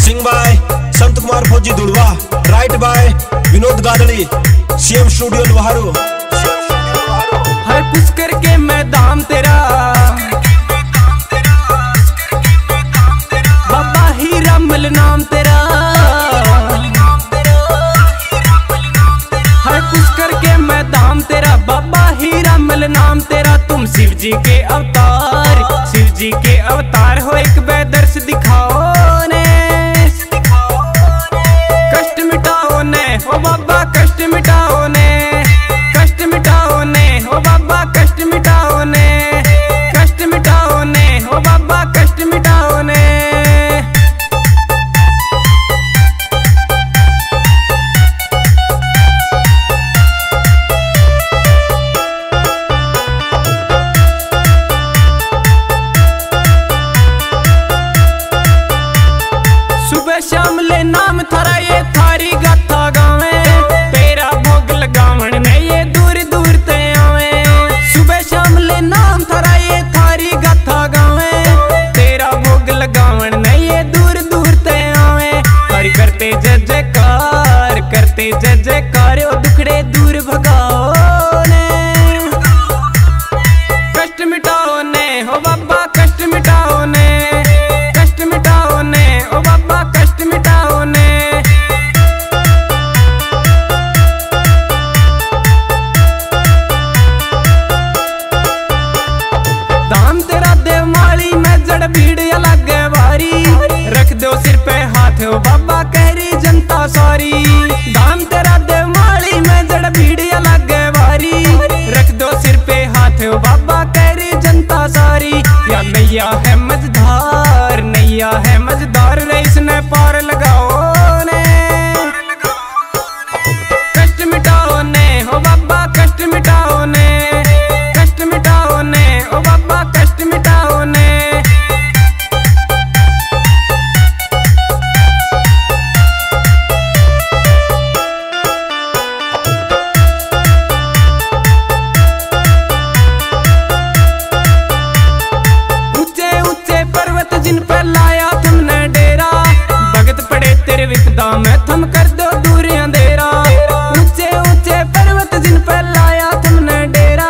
Singh bye Sant Kumar Fauji Dudwa, right by Vinod Gadadi, CM studio Loharu. हर पुष्कर के मैदान तेरा बाबा हीरा मल नाम तेरा, हर पुष्कर के मैदान तेरा बाबा हीरा मल नाम तेरा। तुम शिव जी के अवतार, शिव जी के अवतार हो, एक बेदर्श दिखाओ ने, कष्ट मिटाओ ने हो बाबा, कष्ट मिटाओ ने, कष्ट मिटाओ ने हो बाबा, कष्ट मिटाओ ने, कष्ट मिटाओ ने हो बाबा, कष्ट मिटाओ ने। सुबह शाम ले नाम थारा ये थारी गाथा गावे, तेरा भोग लगावण में ये दूर दूर ते आवे। सुबह शाम ले नाम थारा ये थारी गाथा गावे, तेरा भोग लगावण में ये दूर दूर ते आवे। हरि करते जय जयकार, करते जय जयकार, ओ दुखड़े दूर भगाओ ने, कष्ट मिटाओ ने हो बाबा, कष्ट मिटाओ ने, कष्ट मिटाओ ने ओ बाबा, कष्ट मिटाओ ने। दाम तेरा देवमाली में जड़ भीड़ अलग भारी, रख दो सिर पे हाथ हो बाबा, कहरी जनता सारी। दाम तेरा देवमाली में जड़ भीड़ अलग भारी, रख दो सिर पे हाथ हो बाबा, कहरी जनता सारी। या नैया है मझधार, नैया है मझधार रे, इसने पार लगाओ ने, कष्ट मिटाओ ने हो बाबा, कष्ट मिटाओ ने, कष्ट मिटाओ ने ओ बाबा, कष्ट मिटाओ ने। ऊंचे ऊंचे पर्वत जिन पर लाया तुमने डेरा, भगत पड़े तेरे विपदा में थम कर दो दूर अंधेरा। ऊंचे ऊंचे पर्वत जिन पर लाया तुमने डेरा,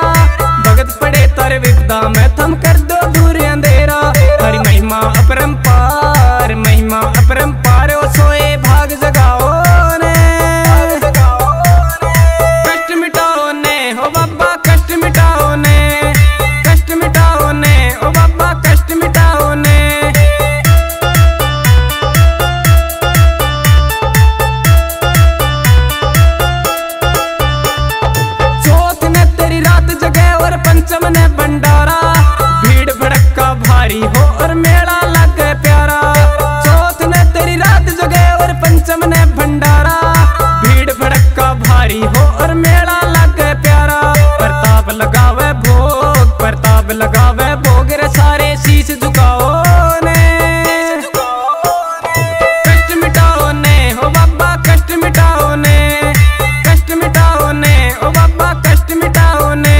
भगत पड़े तेरे विपदा में थम कर दो दूर अंधेरा। हरि महिमा अपरंपार, महिमा अपरंपार, ओ सोए भाग जगाओ ने, कष्ट मिटाओ ने हो बाबा, कष्ट मिटाओ ने, कष्ट मिटाओ ने ओ बाबा, कष्ट मिटाओ ने। चौथ ने तेरी रात जगे और पंचम ने भंडारा, भीड़ भड़का भारी हो और मेला लगे प्यारा। चौथ ने तेरी रात जगे और पंचम ने भंडारा, भीड़ भड़का भारी हो और मेला लगे प्यारा। प्रताप लगावे भोग, प्रताप लगावे भोग रे, सारे शीश झुकाओ ने, कष्ट मिटाओ ने हो बाबा, कष्ट मिटाओ ने, कष्ट मिटाओ ने ओ बाबा, कष्ट मिटाओ ने।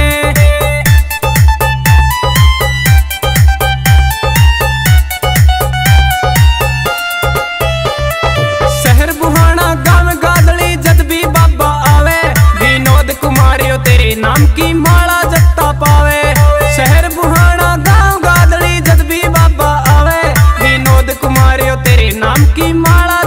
शहर बुहाना गांव गादड़ी जद भी बाबा आवे, विनोद कुमारियो तेरे नाम की माला जत्ता पावे। शहर बुहाना गांव गादड़ी जद भी बाबा आवे, विनोद कुमारियो तेरे नाम की माला